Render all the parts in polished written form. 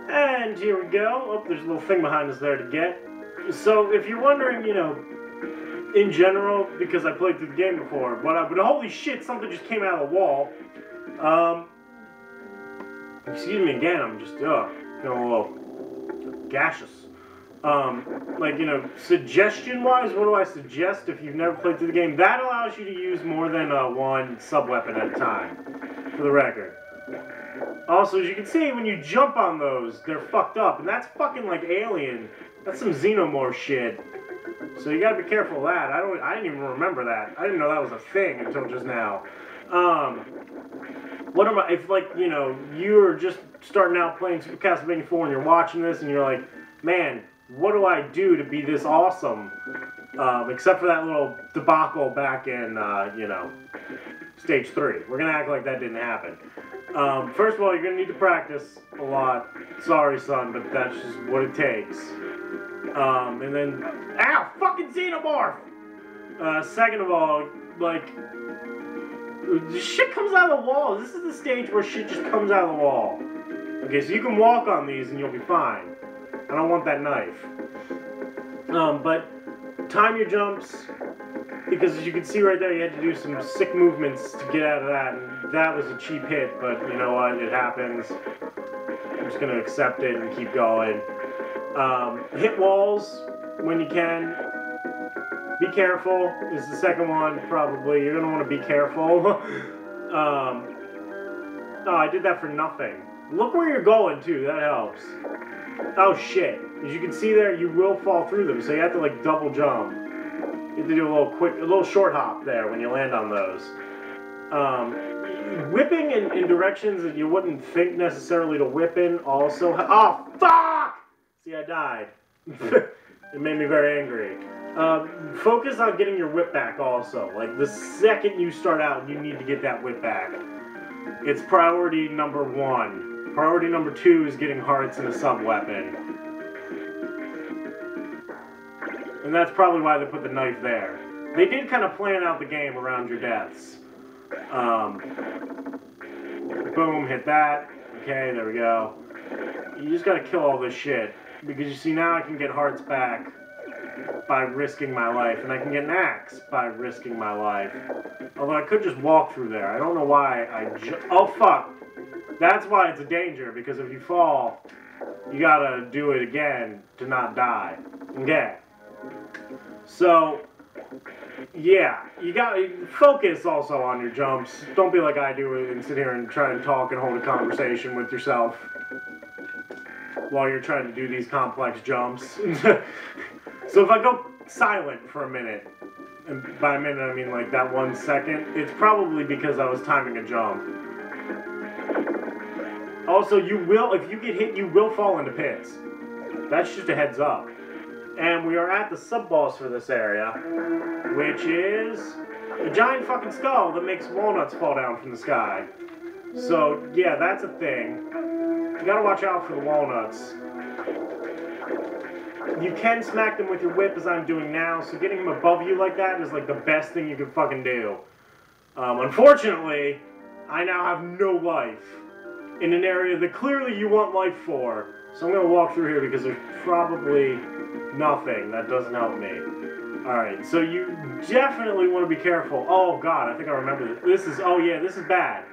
And here we go. Oh, there's a little thing behind us there to get. So, if you're wondering, you know, in general, because I played through the game before, but holy shit, something just came out of the wall. Excuse me again, I'm just, feeling a little gaseous. Like, you know, suggestion-wise, what do I suggest if you've never played through the game? That allows you to use more than one sub-weapon at a time, for the record. Also, as you can see, when you jump on those, they're fucked up, and that's fucking like Alien. That's some Xenomorph shit. So you gotta be careful of that. I didn't even remember that. I didn't know that was a thing until just now. What am I, if like, you know, you're just starting out playing Super Castlevania 4 and you're watching this and you're like, man, what do I do to be this awesome? Except for that little debacle back in, you know, stage 3. We're gonna act like that didn't happen. First of all, you're gonna need to practice a lot. Sorry, son, but that's just what it takes. And then, ow, fucking Xenomorph! Second of all, like, shit comes out of the wall. This is the stage where shit just comes out of the wall. Okay, so you can walk on these and you'll be fine. I don't want that knife. But time your jumps, because as you can see right there, you had to do some sick movements to get out of that, and that was a cheap hit, but you know what, it happens. I'm just gonna accept it and keep going. Hit walls when you can. Be careful is the second one, probably. You're gonna want to be careful. Oh, I did that for nothing. Look where you're going, too. That helps. Oh, shit. As you can see there, you will fall through them, so you have to, like, double jump. You have to do a little short hop there when you land on those. Whipping in directions that you wouldn't think necessarily to whip in also... Oh, fuck! See, I died. It made me very angry. Focus on getting your whip back also. Like, the second you start out, you need to get that whip back. It's priority number 1. Priority number 2 is getting hearts and a sub-weapon. And that's probably why they put the knife there. They did kind of plan out the game around your deaths. Boom, hit that. Okay, there we go. You just gotta kill all this shit. Because you see, now I can get hearts back by risking my life, and I can get an axe by risking my life. Although I could just walk through there. I don't know why oh, fuck! That's why it's a danger, because if you fall, you gotta do it again to not die. Okay. So, yeah, you gotta focus also on your jumps. Don't be like I do and sit here and try and talk and hold a conversation with yourself while you're trying to do these complex jumps. So if I go silent for a minute, and by a minute I mean like that 1 second, it's probably because I was timing a jump. Also, you will, if you get hit, you will fall into pits. That's just a heads up. And we are at the sub-boss for this area, which is a giant fucking skull that makes walnuts fall down from the sky. So, yeah, that's a thing. You gotta watch out for the walnuts. You can smack them with your whip, as I'm doing now, so getting him above you like that is like the best thing you can fucking do. Unfortunately, I now have no life in an area that clearly you want life for. So I'm gonna walk through here because there's probably nothing that doesn't help me. Alright, so you definitely want to be careful. Oh god, I think I remember this. Oh yeah, this is bad.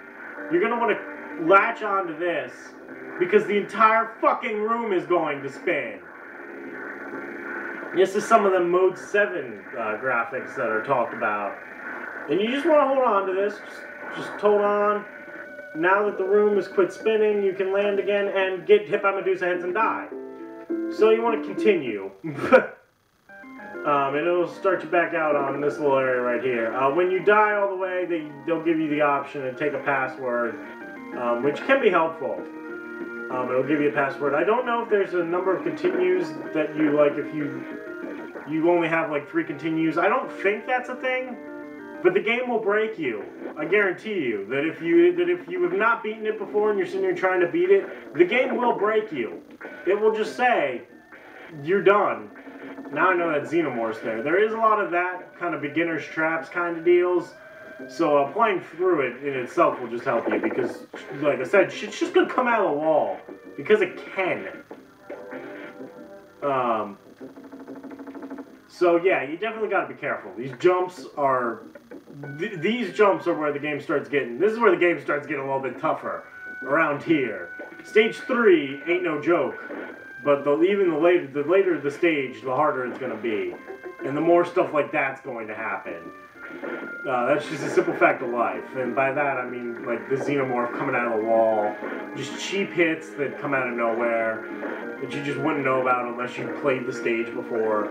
You're gonna want to latch onto this because the entire fucking room is going to spin. This is some of the Mode 7 graphics that are talked about. And you just want to hold on to this. Just hold on. Now that the room has quit spinning, you can land again and get hit by Medusa heads and die. So you want to continue. And it'll start you back out on this little area right here. When you die all the way, they'll give you the option to take a password, which can be helpful. It'll give you a password. I don't know if there's a number of continues that you, like, if you only have, like, 3 continues. I don't think that's a thing, but the game will break you. I guarantee you that if you have not beaten it before and you're sitting here trying to beat it, the game will break you. It will just say, you're done. Now I know that Xenomorph's there. There is a lot of that kind of beginner's traps kind of deals. So playing through it in itself will just help you because, like I said, shit's just gonna come out of the wall because it can. So yeah, you definitely gotta be careful. These jumps are where the game starts getting. This is where the game starts getting a little bit tougher. Around here, stage 3 ain't no joke. But even the later the stage, the harder it's gonna be, and the more stuff like that's going to happen. That's just a simple fact of life, and by that I mean like the xenomorph coming out of the wall, just cheap hits that come out of nowhere that you just wouldn't know about unless you played the stage before.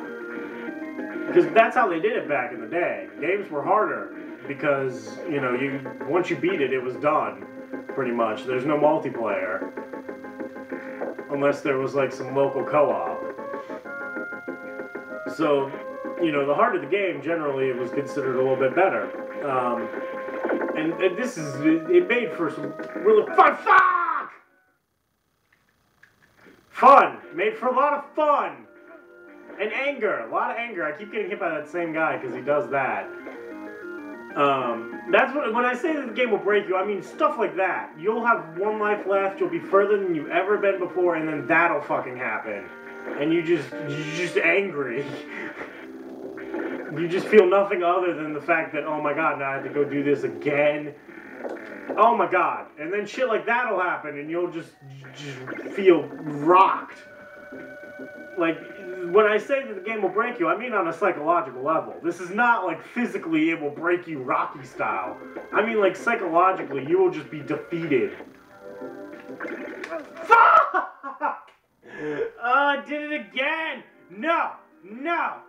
Because that's how they did it back in the day. Games were harder because once you beat it, it was done, pretty much. There's no multiplayer. Unless there was like some local co-op. So, the harder the game, generally it was considered a little bit better. And it made for some really fun! Made for a lot of fun! And anger, a lot of anger. I keep getting hit by that same guy because he does that. That's when I say that the game will break you, I mean stuff like that. You'll have 1 life left, you'll be further than you've ever been before, and then that'll fucking happen. And you're just angry. You just feel nothing other than the fact that, oh my god, now I have to go do this again. Oh my god. And then shit like that'll happen, and you'll just feel rocked. Like, when I say that the game will break you, I mean on a psychological level. This is not like physically it will break you Rocky style. I mean like psychologically you will just be defeated. Fuck! I did it again! No! No!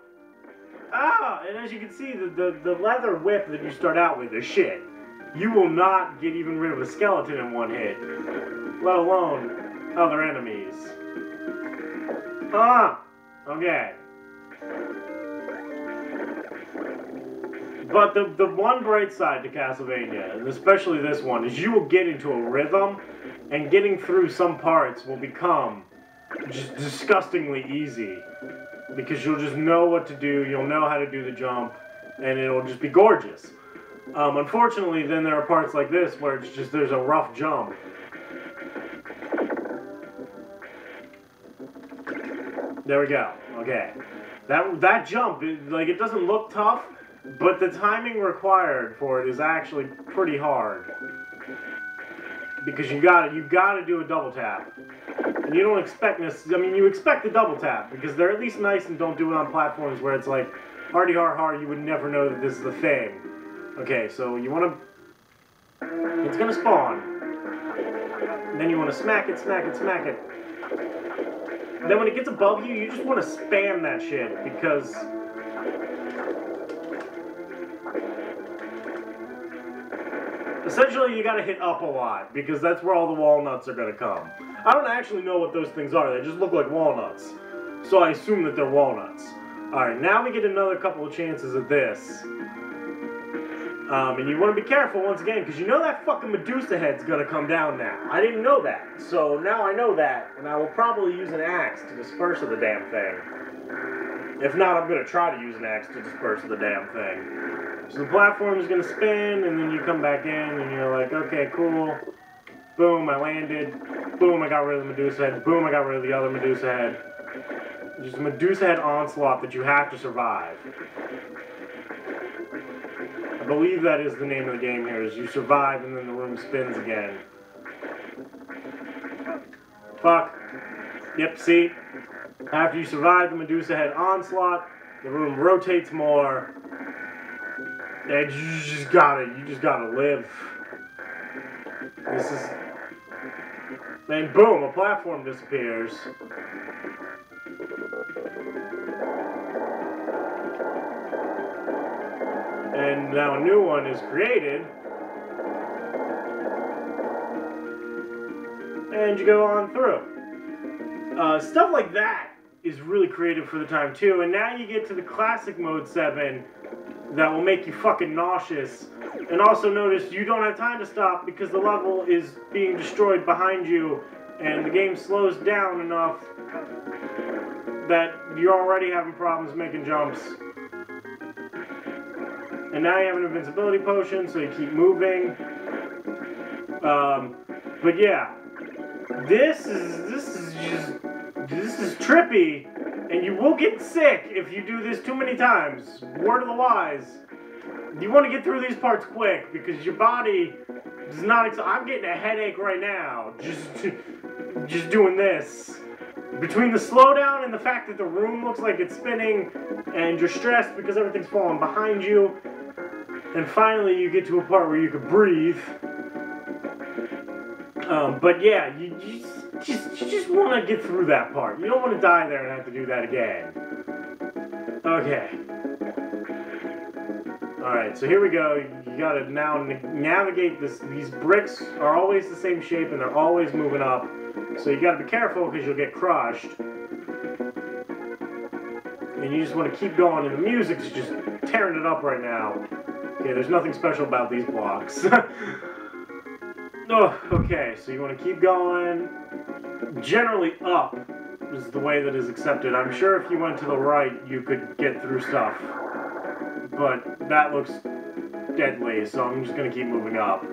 And as you can see, the leather whip that you start out with is shit. You will not get even rid of a skeleton in 1 hit. Let alone other enemies. Okay. But the one bright side to Castlevania, and especially this one, is you will get into a rhythm, and getting through some parts will become just disgustingly easy. Because you'll just know what to do, you'll know how to do the jump, and it'll just be gorgeous. Unfortunately, then there are parts like this where it's just, there's a rough jump. There we go. Okay. That jump, it doesn't look tough, but the timing required for it is actually pretty hard. Because you gotta do a double tap. And you don't expect this, you expect the double tap, because they're at least nice and don't do it on platforms where it's like, hardy har, you would never know that this is the thing. Okay, so you wanna, it's gonna spawn. And then you wanna smack it, smack it, smack it. Then when it gets above you, you just want to spam that shit, because essentially you gotta hit up a lot, because that's where all the walnuts are gonna come. I don't actually know what those things are, they just look like walnuts. So I assume that they're walnuts. Alright, now we get another couple of chances at this. And you want to be careful once again, because you know that fucking Medusa head's gonna come down now. I didn't know that, so now I know that, and I will probably use an axe to disperse of the damn thing. If not, I'm gonna try to use an axe to disperse of the damn thing. So the platform is gonna spin, and then you come back in, and you're like, okay, cool. Boom, I landed. Boom, I got rid of the Medusa head. Boom, I got rid of the other Medusa head. Just a Medusa head onslaught that you have to survive. I believe that is the name of the game here, is you survive and then the room spins again. Fuck. Yep, see? After you survive the Medusa head onslaught, the room rotates more. And you just gotta live. This is... Then boom, a platform disappears. And now a new one is created. And you go on through. Stuff like that is really creative for the time too. And now you get to the classic mode 7 that will make you fucking nauseous. And also notice you don't have time to stop because the level is being destroyed behind you. And the game slows down enough that you're already having problems making jumps. And now you have an invincibility potion, so you keep moving. But yeah, this is trippy, and you will get sick if you do this too many times. Word of the wise. You want to get through these parts quick because your body does not. I'm getting a headache right now just doing this. Between the slowdown and the fact that the room looks like it's spinning, and you're stressed because everything's falling behind you, and finally you get to a part where you can breathe. But yeah, you just want to get through that part. You don't want to die there and have to do that again. Okay. Alright, so here we go. You gotta now navigate this. These bricks are always the same shape and they're always moving up. So you gotta be careful because you'll get crushed. And you just want to keep going, and the music's just tearing it up right now. Okay, there's nothing special about these blocks. Oh, okay, so you want to keep going. Generally up is the way that is accepted. I'm sure if you went to the right, you could get through stuff. But that looks deadly, so I'm just going to keep moving up.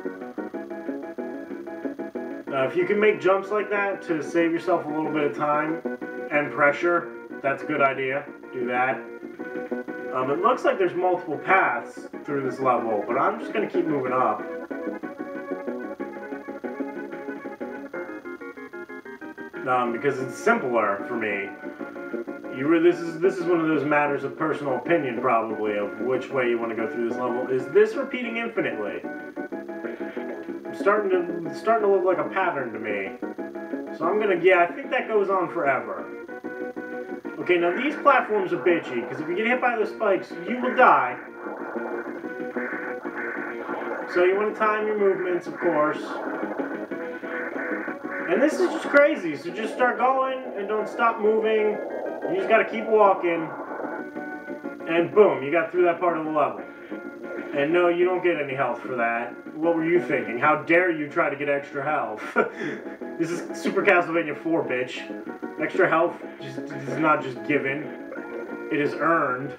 If you can make jumps like that to save yourself a little bit of time and pressure, that's a good idea. Do that. It looks like there's multiple paths through this level, but I'm just going to keep moving up. Because it's simpler for me. This is one of those matters of personal opinion, probably, of which way you want to go through this level. Is this repeating infinitely? It's starting to look like a pattern to me. So I'm gonna, yeah, I think that goes on forever. Okay, now these platforms are bitchy, because if you get hit by those spikes, you will die. So you want to time your movements, of course. And this is just crazy, so just start going and don't stop moving. You just gotta keep walking. And boom, you got through that part of the level. And no, you don't get any health for that. What were you thinking? How dare you try to get extra health? This is Super Castlevania 4, bitch. Extra health is not just given. It is earned.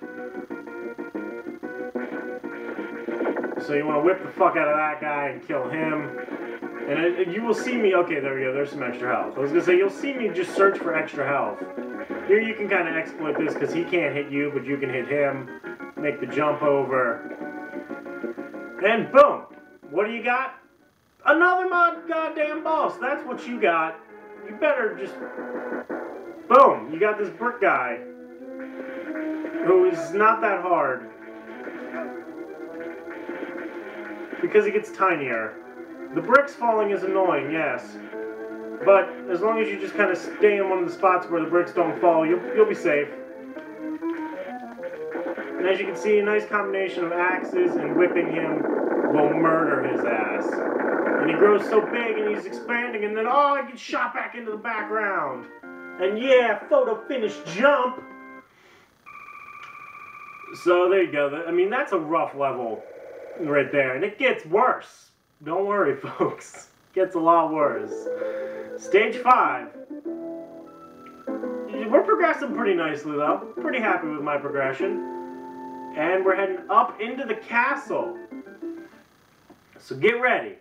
So you want to whip the fuck out of that guy and kill him. And you will see me, okay, there we go, there's some extra health. I was going to say, you'll see me just search for extra health. Here you can kind of exploit this because he can't hit you, but you can hit him. Make the jump over. And boom! What do you got? Another goddamn boss. That's what you got. You better just... Boom! You got this brick guy. Who is not that hard. Because he gets tinier. The bricks falling is annoying, yes. But as long as you just kind of stay in one of the spots where the bricks don't fall, you'll be safe. And as you can see, a nice combination of axes and whipping him will murder his ass. And he grows so big and he's expanding, and then, oh, he gets shot back into the background. And yeah, photo finish jump. So there you go. I mean, that's a rough level right there. And it gets worse. Don't worry, folks. It gets a lot worse. Stage 5. We're progressing pretty nicely, though. Pretty happy with my progression. And we're heading up into the castle. So get ready.